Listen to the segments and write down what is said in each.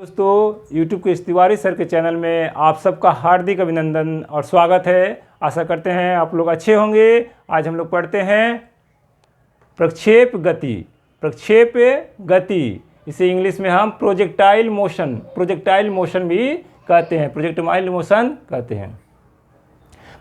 दोस्तों YouTube के इस तिवारी सर के चैनल में आप सबका हार्दिक अभिनंदन और स्वागत है। आशा करते हैं आप लोग अच्छे होंगे। आज हम लोग पढ़ते हैं प्रक्षेप गति। प्रक्षेप गति इसे इंग्लिश में हम प्रोजेक्टाइल मोशन भी कहते हैं, प्रोजेक्टाइल मोशन कहते हैं।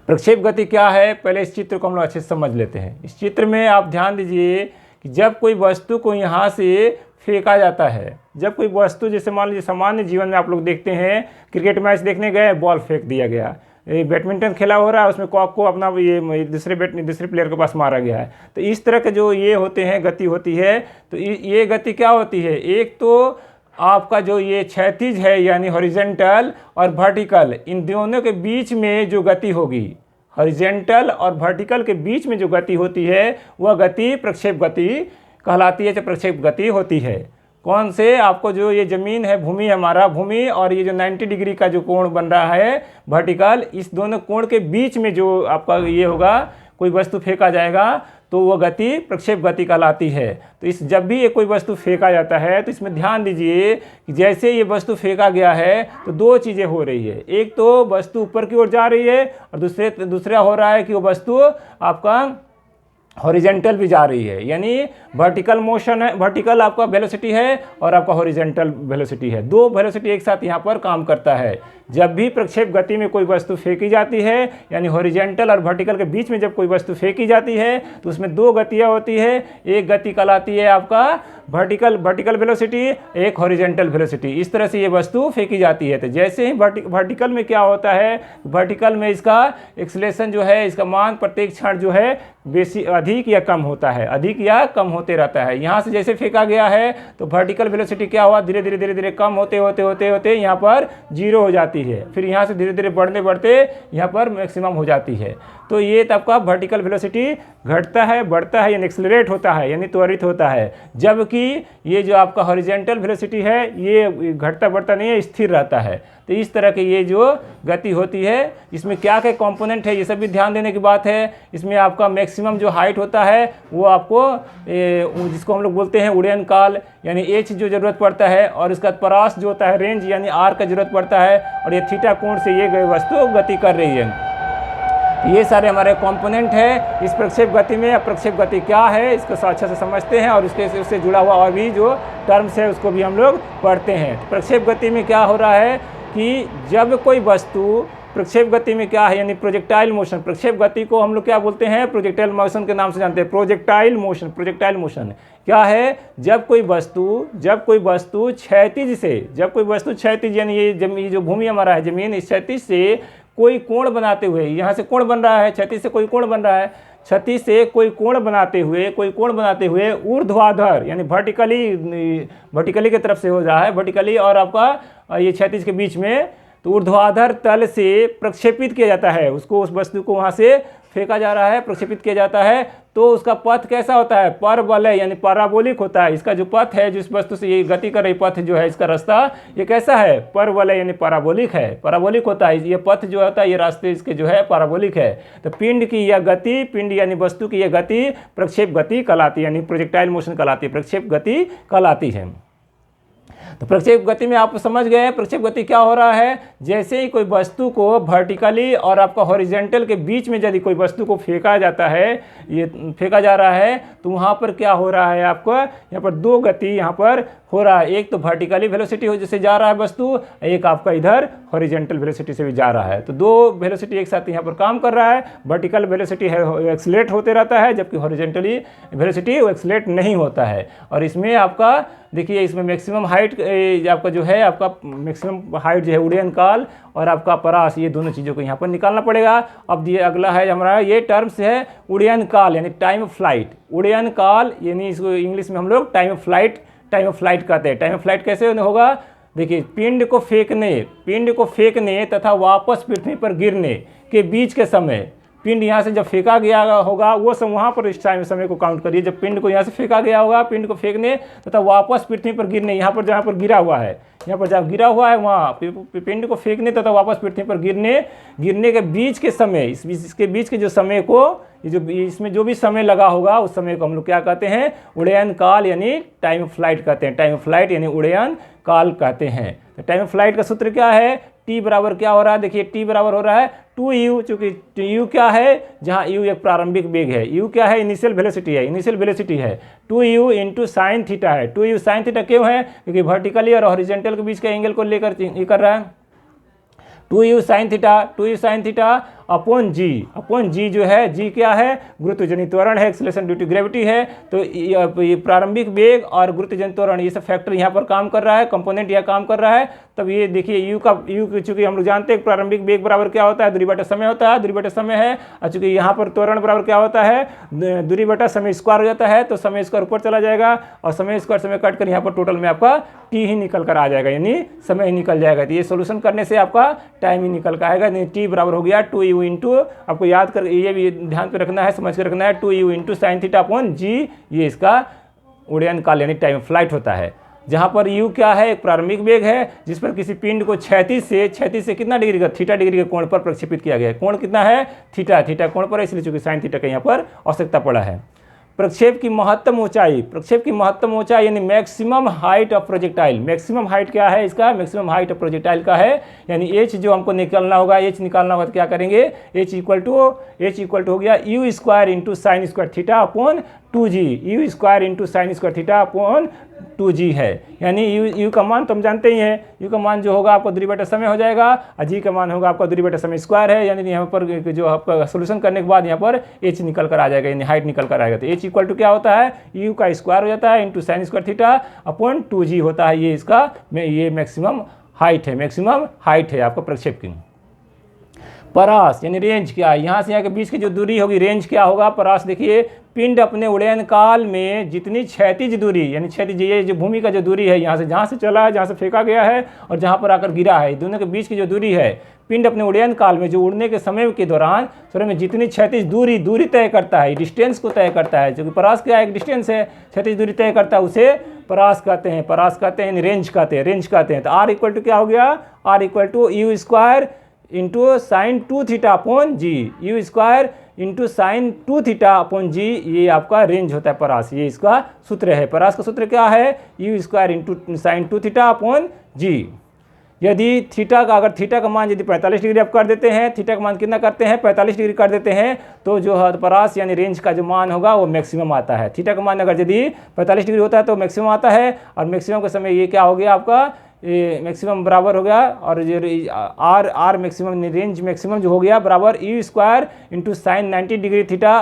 प्रक्षेप गति क्या है, पहले इस चित्र को हम लोग अच्छे से समझ लेते हैं। इस चित्र में आप ध्यान दीजिए कि जब कोई वस्तु को यहाँ से फेंका जाता है, जब कोई वस्तु, जैसे मान लीजिए सामान्य जीवन में आप लोग देखते हैं, क्रिकेट मैच देखने गए, बॉल फेंक दिया गया, बैडमिंटन खेला हो रहा है, उसमें कॉक को अपना ये दूसरे प्लेयर के पास मारा गया है। तो इस तरह के जो ये होते हैं, गति होती है। तो ये गति क्या होती है, एक तो आपका जो ये क्षैतिज है यानी हॉरिजेंटल और वर्टिकल, इन दोनों के बीच में जो गति होगी, हॉरिजेंटल और वर्टिकल के बीच में जो गति होती है वह गति प्रक्षेप गति कहलाती है, जो प्रक्षेप गति होती है। कौन से, आपको जो ये ज़मीन है, भूमि हमारा, भूमि और ये जो 90 डिग्री का जो कोण बन रहा है वर्टिकल, इस दोनों कोण के बीच में जो आपका ये होगा, कोई वस्तु फेंका जाएगा तो वो गति प्रक्षेप गति कहलाती है। तो इस जब भी ये कोई वस्तु फेंका जाता है तो इसमें ध्यान दीजिए कि जैसे ये वस्तु फेंका गया है तो दो चीज़ें हो रही है। एक तो वस्तु ऊपर की ओर जा रही है और दूसरा हो रहा है कि वो वस्तु आपका हॉरिजेंटल भी जा रही है, यानी वर्टिकल मोशन है, वर्टिकल आपका वेलोसिटी है और आपका हॉरिजेंटल वेलोसिटी है। दो वेलोसिटी एक साथ यहाँ पर काम करता है। जब भी प्रक्षेप गति में कोई वस्तु फेंकी जाती है, यानी हॉरिजेंटल और वर्टिकल के बीच में जब कोई वस्तु फेंकी जाती है तो उसमें दो गतियाँ होती है। एक गति कहलाती है आपका वर्टिकल वेलोसिटी, एक हॉरिजेंटल वेलोसिटी। इस तरह से ये वस्तु फेंकी जाती है। तो जैसे ही वर्टिकल में क्या होता है, वर्टिकल में इसका एक्सेलरेशन जो है, इसका मान प्रत्येक क्षण जो है बेसी अधिक या कम होता है, अधिक या कम होते रहता है। यहाँ से जैसे फेंका गया है तो वर्टिकल वेलोसिटी क्या हुआ, धीरे धीरे कम होते होते यहाँ पर जीरो हो जाती है। फिर यहाँ से धीरे धीरे बढ़ते यहाँ पर मैक्सिमम हो जाती है। तो ये तब का वर्टिकल वेलोसिटी घटता है, बढ़ता है, यानी एक्सेलरेट होता है, यानी त्वरित होता है। जबकि ये जो आपका हॉरिजेंटल वेलोसिटी है ये घटता बढ़ता नहीं है, स्थिर रहता है। तो इस तरह के ये जो गति होती है, इसमें क्या क्या कंपोनेंट है ये सब भी ध्यान देने की बात है। इसमें आपका मैक्सिमम जो हाइट होता है वो आपको जिसको हम लोग बोलते हैं उड़ान काल, यानी एच जो ज़रूरत पड़ता है, और इसका परास जो होता है रेंज यानी आर का जरूरत पड़ता है, और ये थीटा कोण से ये वस्तु गति कर रही है। ये सारे हमारे कंपोनेंट है इस प्रक्षेप गति में। अब प्रक्षेप गति क्या है इसको अच्छे से समझते हैं और उससे जुड़ा हुआ और भी जो टर्म्स है उसको भी हम लोग पढ़ते हैं। तो प्रक्षेप गति में क्या हो रहा है कि जब कोई वस्तु, प्रक्षेप गति में क्या है, यानी प्रोजेक्टाइल मोशन। प्रक्षेप गति को हम लोग क्या बोलते हैं, प्रोजेक्टाइल मोशन के नाम से जानते हैं। प्रोजेक्टाइल मोशन क्या है, जब कोई वस्तु क्षैतिज से, जब कोई वस्तु क्षैतिज यानी ये जो भूमि हमारा है, जमीन, इस क्षैतिज से कोई कोण बनाते हुए, यहाँ से कोण बन रहा है, क्षैतिज से कोई कोण बन रहा है, क्षैतिज से कोई कोण बनाते हुए ऊर्ध्वाधर यानी वर्टिकली की तरफ से हो रहा है, वर्टिकली और आपका ये क्षैतिज के बीच में, तो ऊर्ध्वाधर तल से प्रक्षेपित किया जाता है। उसको, उस वस्तु को वहाँ से फेंका जा रहा है, प्रक्षेपित किया जाता है। तो उसका पथ कैसा होता है, परवलय यानी पैराबोलिक होता है। इसका जो पथ है, जिस वस्तु से ये गति कर रही पथ जो है, इसका रास्ता ये कैसा है, परवलय यानी पैराबोलिक है, पैराबोलिक होता है। ये पथ जो होता है, ये रास्ते इसके जो है पैराबोलिक है। तो पिंड की यह गति, पिंड यानी वस्तु की यह गति प्रक्षेप गति कहलाती है, यानी प्रोजेक्टाइल मोशन कहलाती है, प्रक्षेप गति कहलाती है। तो प्रक्षेप गति में आप समझ गए प्रक्षेप गति क्या हो रहा है। जैसे ही कोई वस्तु को वर्टिकली और आपका हॉरिजेंटल के बीच में यदि कोई वस्तु को फेंका जाता है, ये फेंका जा रहा है, तो वहाँ पर क्या हो रहा है, आपको यहाँ पर दो गति यहाँ पर हो रहा है। एक तो वर्टिकली वेलोसिटी हो जैसे जा रहा है वस्तु, एक आपका इधर हॉरिजेंटल वेलोसिटी से भी जा रहा है। तो दो वेलोसिटी एक साथ यहाँ पर काम कर रहा है। वर्टिकल वेलोसिटी है एक्सेलरेट होते रहता है, जबकि हॉरिजेंटली वेलोसिटी वो एक्सेलरेट नहीं होता है। और इसमें आपका देखिए, इसमें मैक्सिमम हाइट आपका जो है, आपका मैक्सिमम हाइट जो है उड़ान काल और आपका परास, ये दोनों चीज़ों को यहाँ पर निकालना पड़ेगा। अब ये अगला है हमारा, ये टर्म्स है उड़ान काल यानी टाइम ऑफ फ्लाइट। उड़ान काल यानी इसको इंग्लिश में हम लोग टाइम ऑफ फ्लाइट कहते हैं। टाइम ऑफ फ्लाइट कैसे होगा, देखिए, पिंड को फेंकने तथा वापस पृथ्वी पर गिरने के बीच के समय, पिंड यहाँ से जब फेंका गया होगा वो वहाँ पर इस समय को काउंट करिए। जब पिंड को यहाँ से फेंका गया होगा, पिंड को फेंकने तथा वापस पृथ्वी पर गिरने, यहाँ पर जहाँ पर गिरा हुआ है, यहाँ पर जहाँ गिरा हुआ है वहाँ पिंड को फेंकने तथा वापस पृथ्वी पर गिरने के बीच के समय, इसके बीच के जो समय को, इसमें जो भी समय लगा होगा उस समय को हम लोग क्या कहते हैं, उड़ान काल यानी टाइम ऑफ फ्लाइट कहते हैं। टाइम ऑफ फ्लाइट यानी उड़ान काल कहते हैं। तो टाइम ऑफ फ्लाइट का सूत्र क्या है, टी बराबर क्या हो रहा है, देखिए टी बराबर हो रहा है 2u, चूंकि u क्या है, जहाँ u एक प्रारंभिक वेग है, u क्या है, इनिशियल वेलोसिटी है 2u इंटू साइन थीटा है। 2u साइन थीटा क्यों है, क्योंकि वर्टिकली और हॉरिजॉन्टल के बीच के एंगल को लेकर ये कर रहा है। 2u साइन थीटा अपॉन जी जो है, जी क्या है, गुरुत्वजनित त्वरण है, एक्सेलरेशन ड्यू टू ग्रेविटी है। तो ये प्रारंभिक वेग और गुरुत्वजनित त्वरण ये सब फैक्टर यहाँ पर काम कर रहा है, कंपोनेंट यहाँ काम कर रहा है। तब ये देखिए यू चूंकि हम लोग जानते हैं प्रारंभिक वेग बराबर क्या होता है, दूरी बटा समय होता है, दूरी बटा समय है। और चूंकि यहाँ पर त्वरण बराबर क्या होता है, दूरी बटा समय स्क्वायर हो जाता है, तो समय स्क्वायर ऊपर चला जाएगा और समय स्क्वायर समय कट कर यहाँ पर टोटल में आपका टी ही निकल कर आ जाएगा, यानी समय ही निकल जाएगा। तो ये सोल्यूशन करने से आपका टाइम ही निकल कर आएगा। टी बराबर हो गया 2u इंटू, आपको याद कर ये भी ध्यान पे रखना है, समझ कर रखना है, 2u into sine theta upon g, ये इसका उड़ान काल यानी टाइम फ्लाइट होता है। जहाँ पर u क्या है, एक प्रारंभिक वेग है जिस पर किसी पिंड को क्षैतिज से कितना डिग्री का, थीटा डिग्री के कोण पर प्रक्षेपित किया गया है। कोण कितना है, थीटा कोण पर है, इसलिए चूंकि साइन थीटा का यहाँ पर आवश्यकता पड़ा है। प्रक्षेप की महत्तम ऊंचाई यानी maximum height of projectile. Maximum height क्या है इसका, मैक्सिमम हाइट ऑफ प्रोजेक्टाइल का है, यानी h जो हमको निकालना होगा, तो क्या करेंगे, h इक्वल टू हो गया u square into sine square theta upon 2g, u square into sine square theta upon 2g है। यानी u का मान तो हम जानते ही हैं, u का मान जो होगा आपका दूरी बटा समय हो जाएगा और g का मान होगा आपका दूरी बटा समय स्क्वायर है। यानी यहाँ पर जो आपका सोल्यूशन करने के बाद यहाँ पर h निकल कर आ जाएगा, यानी हाइट निकल कर आएगा। तो h इक्वल टू क्या होता है, u का स्क्वायर हो जाता है into sine square theta upon 2g होता है। ये इसका ये मैक्सिमम हाइट है आपका प्रक्षेप की। परास यानी रेंज क्या है, यहाँ से यहाँ के बीच की जो दूरी होगी, रेंज क्या होगा, परास देखिए पिंड अपने उड़ान काल में जितनी क्षैतिज दूरी, यानी क्षैतिज ये जो भूमि का जो दूरी है, यहाँ से जहाँ से चला है, जहाँ से फेंका गया है और जहाँ पर आकर गिरा है, दोनों के बीच की जो दूरी है, पिंड अपने उड़ान काल में जो उड़ने के समय के दौरान समय में जितनी क्षैतिज दूरी तय करता है, डिस्टेंस को तय करता है, जो कि परास क्या एक डिस्टेंस है, क्षैतिज दूरी तय करता है, उसे परास कहते हैं, रेंज कहते हैं। तो आर इक्वल टू क्या हो गया, R equal to u square into sine 2 theta upon g, u square into sine 2 theta upon g, ये आपका रेंज होता है परास, ये इसका सूत्र है। परास का सूत्र क्या है, u square into sine 2 theta upon g. यदि थीटा का, अगर थीटा का मान यदि 45 डिग्री आप कर देते हैं, थीटा का मान कितना करते हैं, 45 डिग्री कर देते हैं, तो जो है परास यानी रेंज का जो मान होगा वो मैक्सिमम आता है। थीटा का मान अगर यदि 45 डिग्री होता है तो मैक्सिमम आता है, और मैक्सिमम के समय ये क्या हो गया आपका, ये मैक्सिमम बराबर हो गया, और जो आर मैक्सिमम रेंज मैक्सिमम जो हो गया बराबर u square into sine 90 degree theta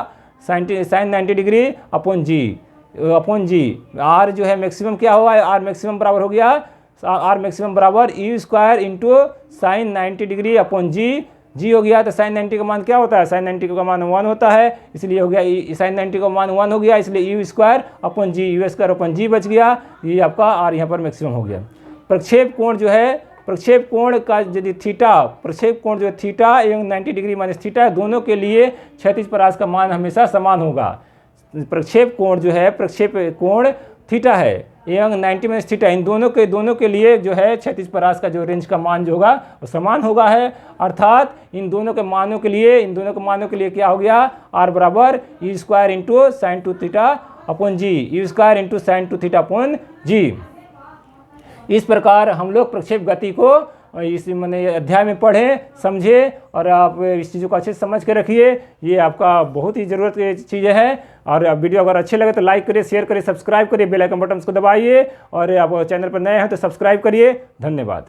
sine 90 degree upon g. R जो है मैक्सिमम क्या होगा, आर मैक्सिमम बराबर हो गया, आर मैक्सिमम बराबर u square into sine 90 degree upon g हो गया। तो साइन 90 का मान क्या होता है, साइन 90 का मान 1 होता है, इसलिए हो गया साइन 90 का मान 1 हो गया, इसलिए यू स्क्वायर अपॉन जी बच गया, ये आपका आर यहाँ पर मैक्सिमम हो गया। प्रक्षेप कोण जो है, प्रक्षेप कोण का यदि प्रक्षेप कोण जो है थीटा एवं 90 डिग्री माइनस थीटा, दोनों के लिए क्षैतिज परास का मान हमेशा समान होगा। प्रक्षेप कोण जो है, प्रक्षेप कोण थीटा है एवं 90 माइनस थीटा, इन दोनों के लिए जो है क्षैतिज परास का जो रेंज का मान जो होगा वो समान होगा है। अर्थात इन दोनों के मानों के लिए क्या हो गया, आर बराबर u square into sine 2 theta upon g, u square into sine 2 theta upon g. इस प्रकार हम लोग प्रक्षेप गति को इस अध्याय में पढ़ें, समझे, और आप इस चीज़ों को अच्छे से समझ के रखिए। ये आपका बहुत ही ज़रूरत की चीज़ें हैं। और वीडियो अगर अच्छे लगे तो लाइक करिए, शेयर करिए, सब्सक्राइब करिए, बेल आइकन बटन को दबाइए, और आप चैनल पर नए हैं तो सब्सक्राइब करिए। धन्यवाद।